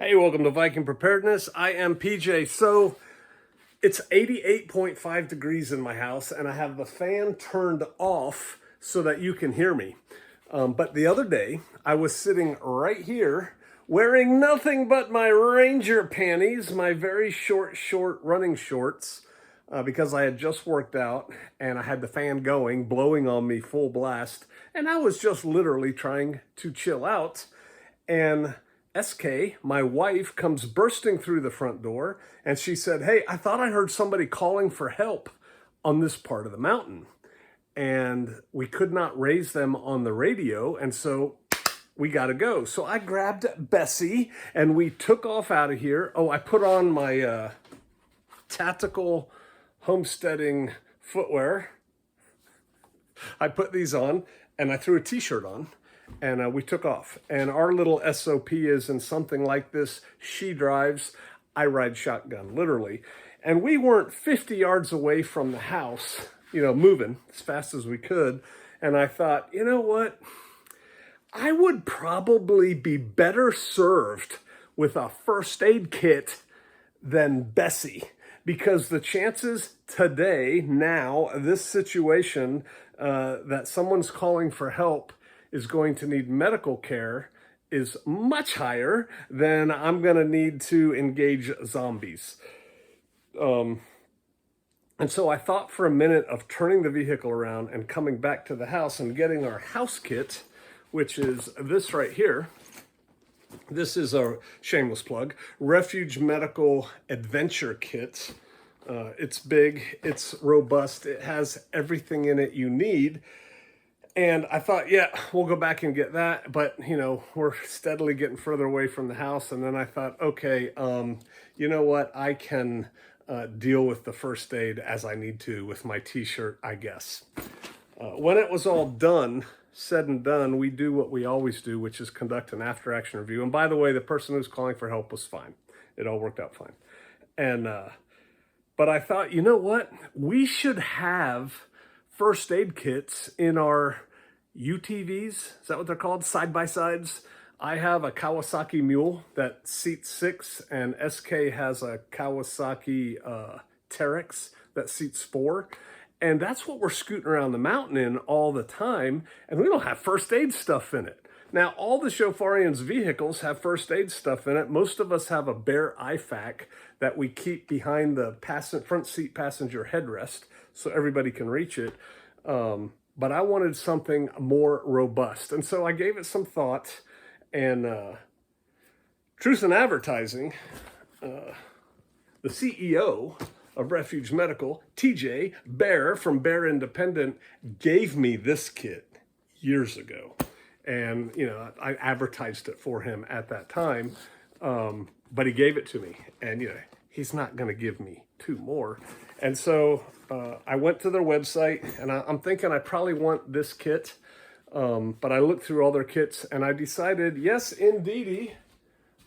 Hey, welcome to Viking Preparedness. I am PJ. So it's 88.5 degrees in my house, and I have the fan turned off so that you can hear me. But the other day, I was sitting right here wearing nothing but my Ranger panties, my very short running shorts, because I had just worked out and I had the fan going, blowing on me full blast, and I was just literally trying to chill out. And SK, my wife, comes bursting through the front door and she said, "Hey, I thought I heard somebody calling for help on this part of the mountain." And we could not raise them on the radio. And so we got to go. So I grabbed Bessie and we took off out of here. Oh, I put on my tactical homesteading footwear. I put these on and I threw a t-shirt on. And we took off. And our little SOP is in something like this. She drives, I ride shotgun, literally. And we weren't 50 yards away from the house, moving as fast as we could. And I thought, you know what? I would probably be better served with a first aid kit than Bessie. Because the chances today, now, this situation, that someone's calling for help is going to need medical care is much higher than I'm going to need to engage zombies. And so I thought for a minute of turning the vehicle around and coming back to the house and getting our house kit, which is this right here. This is a shameless plug, Refuge Medical Adventure Kit. It's big, it's robust, it has everything in it you need. And I thought, yeah, we'll go back and get that. But, we're steadily getting further away from the house. And then I thought, okay, you know what? I can deal with the first aid as I need to with my t-shirt, I guess. When it was all done, said and done, we do what we always do, which is conduct an after-action review. And by the way, the person who's calling for help was fine. It all worked out fine. And but I thought, you know what? We should have first aid kits in our UTVs. Is that what they're called? Side-by-sides. I have a Kawasaki Mule that seats 6, and SK has a Kawasaki Terex that seats 4. And that's what we're scooting around the mountain in all the time, and we don't have first aid stuff in it. Now, all the Chauffarians' vehicles have first aid stuff in it. Most of us have a bare IFAK that we keep behind the front seat passenger headrest so everybody can reach it. But I wanted something more robust. And so I gave it some thought. And Truth in Advertising, the CEO of Refuge Medical, TJ Bear from Bear Independent, gave me this kit years ago. And, I advertised it for him at that time. But he gave it to me. And, he's not going to give me 2 more. And so I went to their website, and I'm thinking I probably want this kit. But I looked through all their kits, and I decided, yes, indeedy,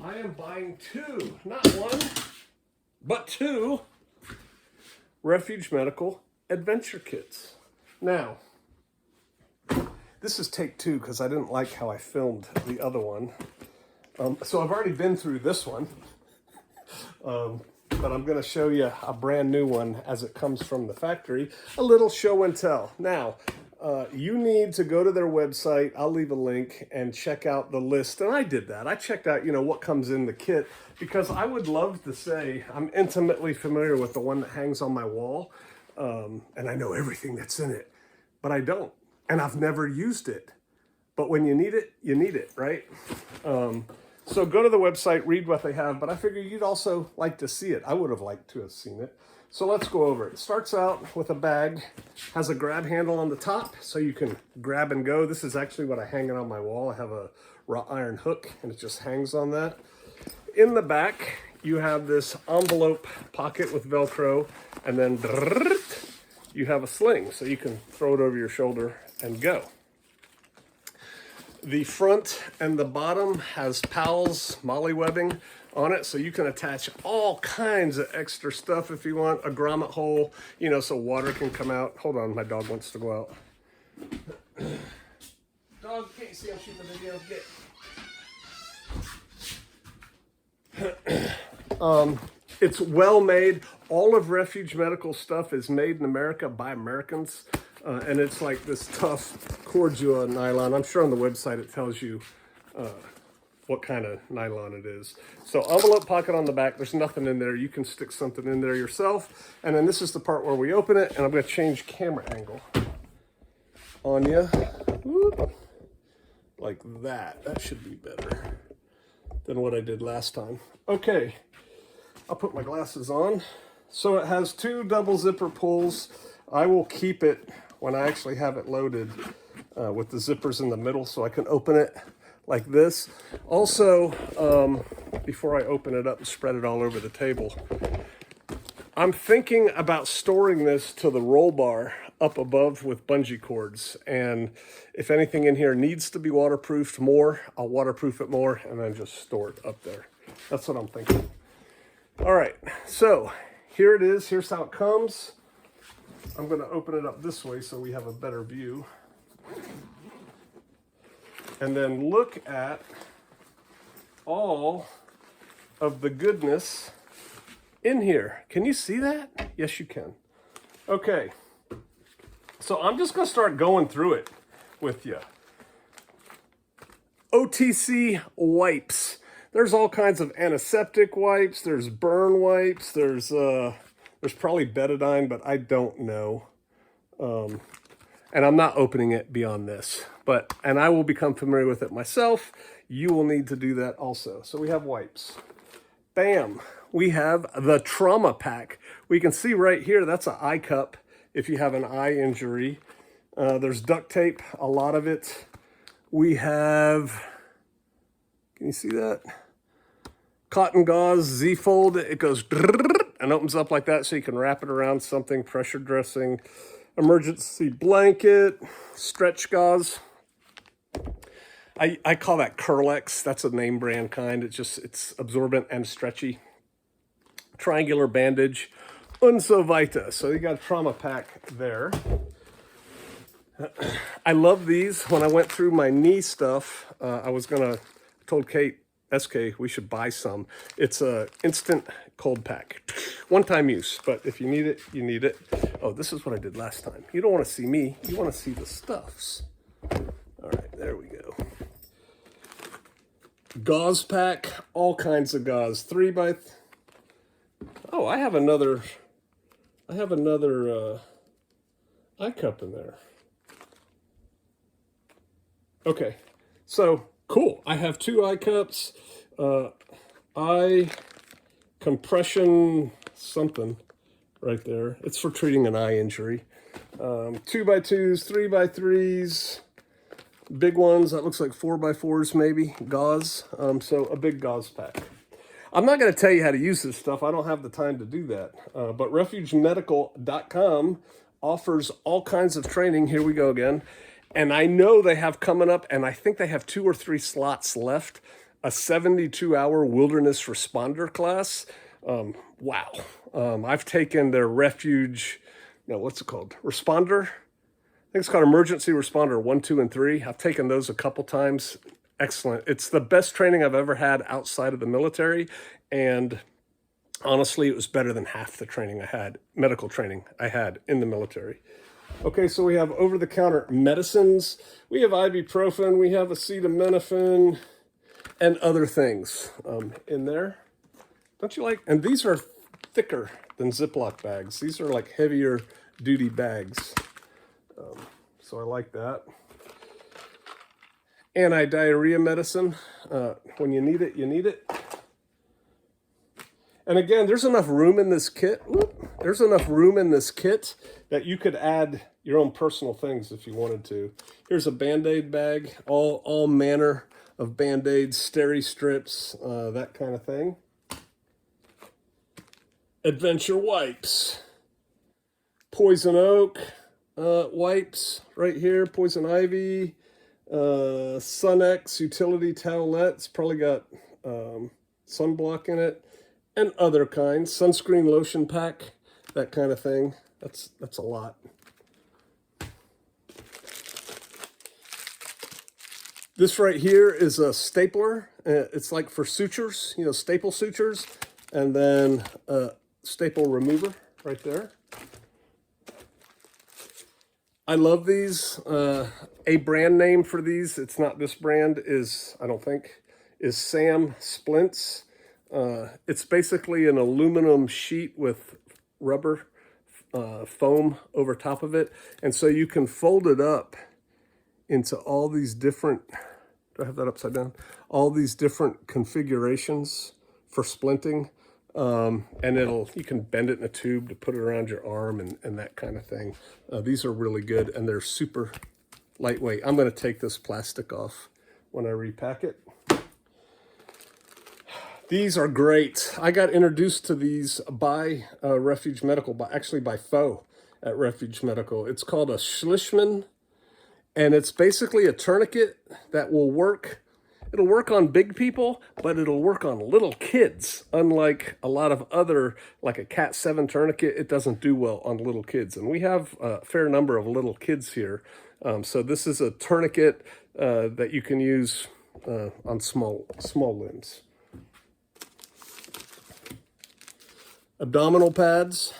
I am buying 2, not 1, but 2 Refuge Medical Adventure Kits. Now, this is take 2 because I didn't like how I filmed the other one. So I've already been through this one. But I'm going to show you a brand new one as it comes from the factory. A little show and tell. Now, you need to go to their website. I'll leave a link and check out the list. And I did that. I checked out, what comes in the kit because I would love to say I'm intimately familiar with the one that hangs on my wall. And I know everything that's in it, but I don't. And I've never used it. But when you need it, right? So go to the website, read what they have, but I figure you'd also like to see it. I would have liked to have seen it. So let's go over it. It starts out with a bag, has a grab handle on the top so you can grab and go. This is actually what I hang it on my wall. I have a wrought iron hook and it just hangs on that. In the back, you have this envelope pocket with Velcro, and then you have a sling so you can throw it over your shoulder and go. The front and the bottom has Powell's MOLLE webbing on it, so you can attach all kinds of extra stuff if you want. A grommet hole, so water can come out. Hold on, my dog wants to go out. Dog, can't you see I'm shooting the video? Get. It's well made. All of Refuge Medical stuff is made in America by Americans. And it's like this tough Cordua nylon. I'm sure on the website it tells you what kind of nylon it is. So envelope pocket on the back, there's nothing in there. You can stick something in there yourself. And then this is the part where we open it, and I'm gonna change camera angle on you. Whoop. Like that. That should be better than what I did last time. Okay, I'll put my glasses on. So it has two double zipper pulls. I will keep it when I actually have it loaded with the zippers in the middle so I can open it like this. Also, before I open it up and spread it all over the table, I'm thinking about storing this to the roll bar up above with bungee cords. And if anything in here needs to be waterproofed more, I'll waterproof it more and then just store it up there. That's what I'm thinking. All right, so here it is. Here's how it comes. I'm going to open it up this way so we have a better view. And then look at all of the goodness in here. Can you see that? Yes, you can. Okay. So I'm just going to start going through it with you. OTC wipes. There's all kinds of antiseptic wipes. There's burn wipes. There's probably betadine, but I don't know. And I'm not opening it beyond this. And I will become familiar with it myself. You will need to do that also. So we have wipes. Bam. We have the trauma pack. We can see right here, that's an eye cup if you have an eye injury. There's duct tape, a lot of it. We have, can you see that? Cotton gauze, Z-fold. It goes and opens up like that so you can wrap it around something, pressure dressing, emergency blanket, stretch gauze. I call that Curlex. That's a name brand kind. It's absorbent and stretchy. Triangular bandage, Unso Vita. So you got a trauma pack there. I love these. When I went through my knee stuff, I told Kate, SK, we should buy some. It's a instant cold pack. One-time use, but if you need it, you need it. Oh, this is what I did last time. You don't want to see me. You want to see the stuffs. All right, there we go. Gauze pack, all kinds of gauze. 3x. Oh, I have another eye cup in there. Okay, so cool. I have two eye cups, eye compression something right there. It's for treating an eye injury. 2x2s, 3x3s, big ones. That looks like 4x4s maybe, gauze. So a big gauze pack. I'm not going to tell you how to use this stuff. I don't have the time to do that. But refugemedical.com offers all kinds of training. Here we go again. And I know they have coming up, and I think they have 2 or 3 slots left, a 72-hour wilderness responder class. Wow. I've taken their Refuge, no, what's it called? Responder? I think it's called Emergency Responder 1, 2, and 3. I've taken those a couple times. Excellent. It's the best training I've ever had outside of the military. And honestly, it was better than half the training I had, medical training I had in the military. Okay, so we have over-the-counter medicines. We have ibuprofen, we have acetaminophen, and other things in there. Don't you like? And these are thicker than Ziploc bags. These are like heavier duty bags. So I like that. Anti-diarrhea medicine. When you need it, you need it. And again, there's enough room in this kit. There's enough room in this kit that you could add your own personal things if you wanted to. Here's a Band-Aid bag, all manner of Band-Aids, steri strips, that kind of thing. Adventure wipes. Poison oak wipes right here, poison ivy. Sun-X utility towelette. It's probably got sunblock in it. And other kinds. Sunscreen lotion pack, that kind of thing. That's a lot. This right here is a stapler. It's like for sutures, you know, staple sutures, and then staple remover right there. I love these. A brand name for these, it's not this brand, is, I don't think, is Sam Splints. It's basically an aluminum sheet with rubber foam over top of it. And so you can fold it up into all these different, do I have that upside down? All these different configurations for splinting. And you can bend it in a tube to put it around your arm and that kind of thing. These are really good, and they're super lightweight. I'm going to take this plastic off when I repack it. These are great. I got introduced to these by Refuge Medical, actually by Faux at Refuge Medical. It's called a Schlichman, and it's basically a tourniquet that will work. It'll work on big people, but it'll work on little kids. Unlike a lot of other, like a Cat 7 tourniquet, it doesn't do well on little kids. And we have a fair number of little kids here. So this is a tourniquet that you can use on small limbs. Abdominal pads.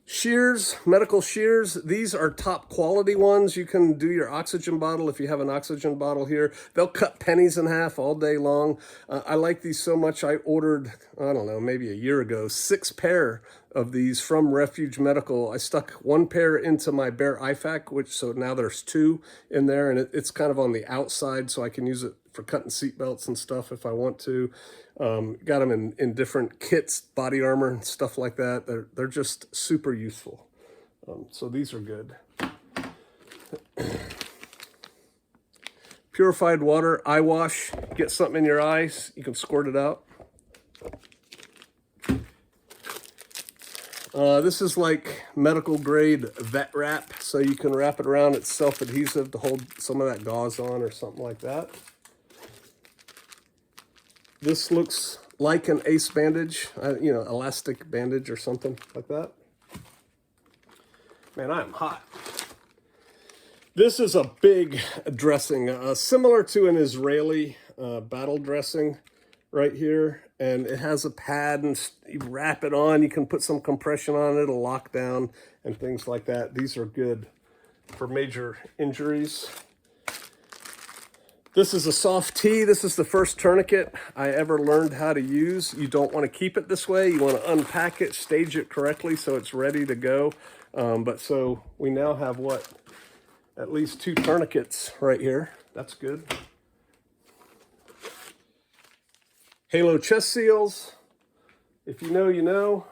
Shears, medical shears. These are top quality ones. You can do your oxygen bottle if you have an oxygen bottle here. They'll cut pennies in half all day long. I like these so much, I ordered, I don't know, maybe a year ago, 6 pair of these from Refuge Medical. I stuck 1 pair into my Bear IFAK, so now there's 2 in there, and it's kind of on the outside, so I can use it for cutting seat belts and stuff if I want to. Got them in different kits, body armor and stuff like that. They're just super useful. So these are good. Purified water, eye wash. Get something in your eyes, you can squirt it out. This is like medical grade vet wrap, so you can wrap it around. It's self-adhesive to hold some of that gauze on or something like that. This looks like an ACE bandage, you know, elastic bandage or something like that. Man, I'm hot. This is a big dressing, similar to an Israeli battle dressing right here. And it has a pad, and you wrap it on. You can put some compression on it, it'll lock down and things like that. These are good for major injuries. This is a soft T. This is the first tourniquet I ever learned how to use. You don't want to keep it this way. You want to unpack it, stage it correctly so it's ready to go. But so we now have what? At least 2 tourniquets right here. That's good. Halo chest seals. If you know, you know.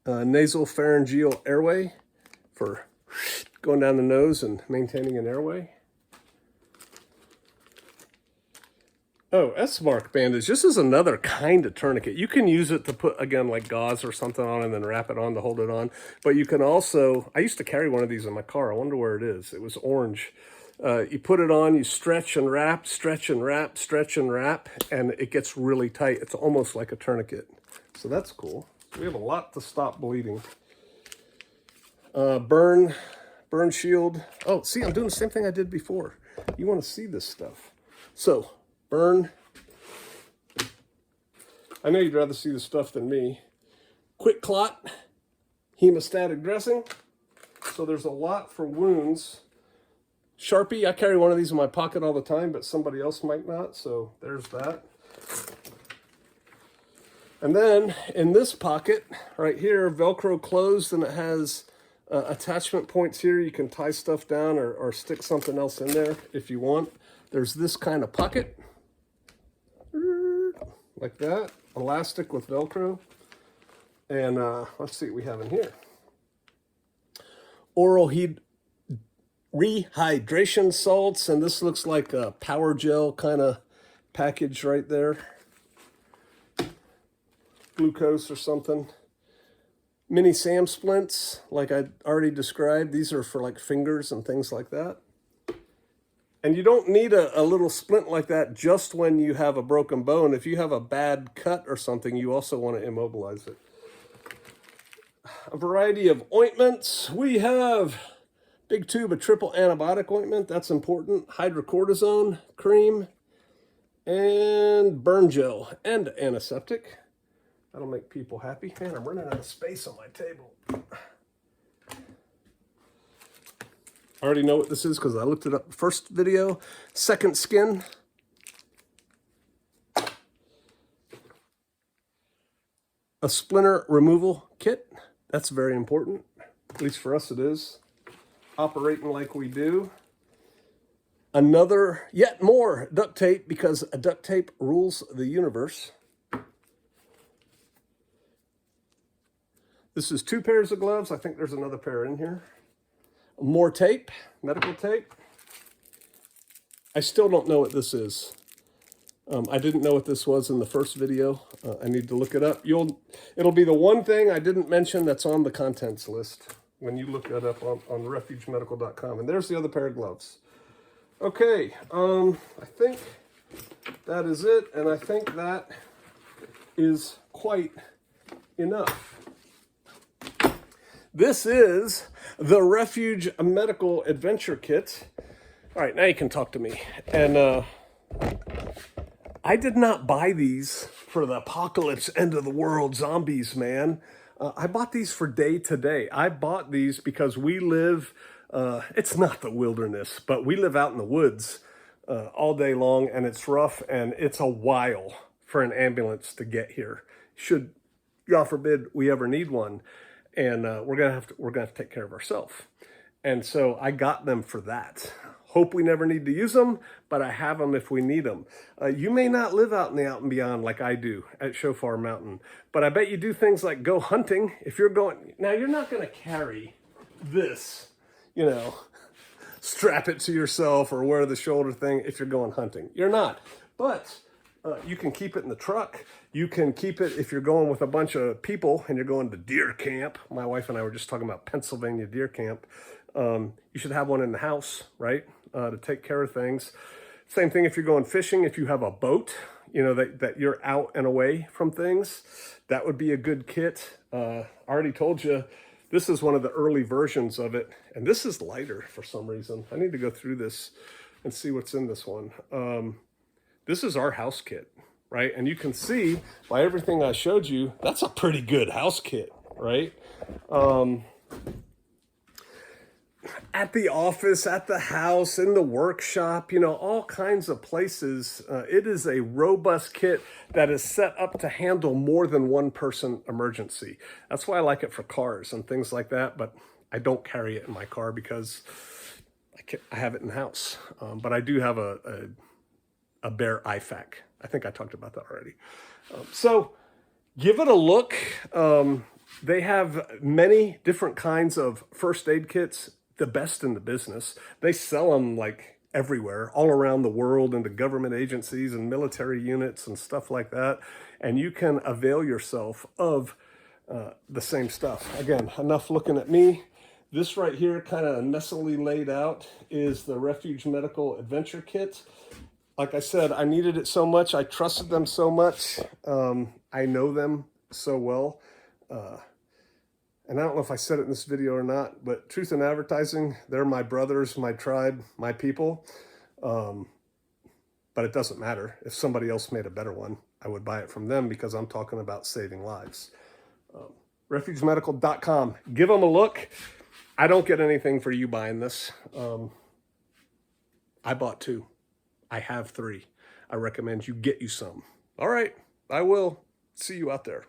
Nasal pharyngeal airway for going down the nose and maintaining an airway. Oh, S-Mark bandage. This is another kind of tourniquet. You can use it to put, again, like gauze or something on and then wrap it on to hold it on. But you can also, I used to carry one of these in my car. I wonder where it is. It was orange. You put it on, you stretch and wrap, stretch and wrap, stretch and wrap, and it gets really tight. It's almost like a tourniquet. So that's cool. We have a lot to stop bleeding. Burn shield. Oh, see, I'm doing the same thing I did before. You want to see this stuff. So, burn. I know you'd rather see the stuff than me. Quick clot. Hemostatic dressing. So there's a lot for wounds. Sharpie, I carry one of these in my pocket all the time, but somebody else might not, so there's that. And then in this pocket right here, Velcro closed, and it has attachment points here. You can tie stuff down or stick something else in there if you want. There's this kind of pocket, like that, elastic with Velcro. And let's see what we have in here. Oral rehydration salts, and this looks like a power gel kind of package right there. Glucose or something. Mini Sam splints, like I already described. These are for like fingers and things like that. And you don't need a little splint like that just when you have a broken bone. If you have a bad cut or something, you also want to immobilize it. A variety of ointments. We have Big tube of triple antibiotic ointment, that's important. Hydrocortisone cream, and burn gel, and antiseptic. That'll make people happy. Man, I'm running out of space on my table. I already know what this is because I looked it up first video. Second Skin. A splinter removal kit. That's very important. At least for us it is. Operating like we do. Another, yet more duct tape, because duct tape rules the universe. This is 2 pairs of gloves. I think there's another pair in here. More tape, medical tape. I still don't know what this is. I didn't know what this was in the first video. I need to look it up. It'll be the one thing I didn't mention that's on the contents list when you look that up on refugemedical.com. And there's the other pair of gloves. Okay, I think that is it, and I think that is quite enough. This is the Refuge Medical Adventure Kit. All right, now you can talk to me. And I did not buy these for the apocalypse, end of the world, zombies, man. I bought these for day to day. I bought these because we live, it's not the wilderness, but we live out in the woods all day long, and it's rough, and it's a while for an ambulance to get here. Should, God forbid, we ever need one. And we're gonna have to take care of ourselves. And so I got them for that. Hope we never need to use them, but I have them if we need them. You may not live out in the out and beyond like I do at Shofar Mountain, but I bet you do things like go hunting. If you're going, now you're not gonna carry this, you know, strap it to yourself or wear the shoulder thing if you're going hunting. You're not, but you can keep it in the truck. You can keep it if you're going with a bunch of people and you're going to deer camp. My wife and I were just talking about Pennsylvania deer camp. You should have one in the house, right? To take care of things. Same thing if you're going fishing. If you have a boat, you know, that you're out and away from things, that would be a good kit. I already told you, this is one of the early versions of it. And this is lighter for some reason. I need to go through this and see what's in this one. This is our house kit, right? And you can see by everything I showed you, that's a pretty good house kit, right? At the office, at the house, in the workshop, you know, all kinds of places. It is a robust kit that is set up to handle more than one person emergency. That's why I like it for cars and things like that, but I don't carry it in my car because I have it in the house. But I do have a Bear IFAK. I think I talked about that already. So give it a look. They have many different kinds of first aid kits, the best in the business. They sell them like everywhere, all around the world, into government agencies and military units and stuff like that. And you can avail yourself of the same stuff. Again, enough looking at me. This right here, kind of messily laid out, is the Refuge Medical Adventure Kit. Like I said, I needed it so much. I trusted them so much. I know them so well. And I don't know if I said it in this video or not, but Truth in Advertising, they're my brothers, my tribe, my people. But it doesn't matter. If somebody else made a better one, I would buy it from them because I'm talking about saving lives. RefugeMedical.com. Give them a look. I don't get anything for you buying this. I bought 2. I have 3. I recommend you get you some. All right, I will. See you out there.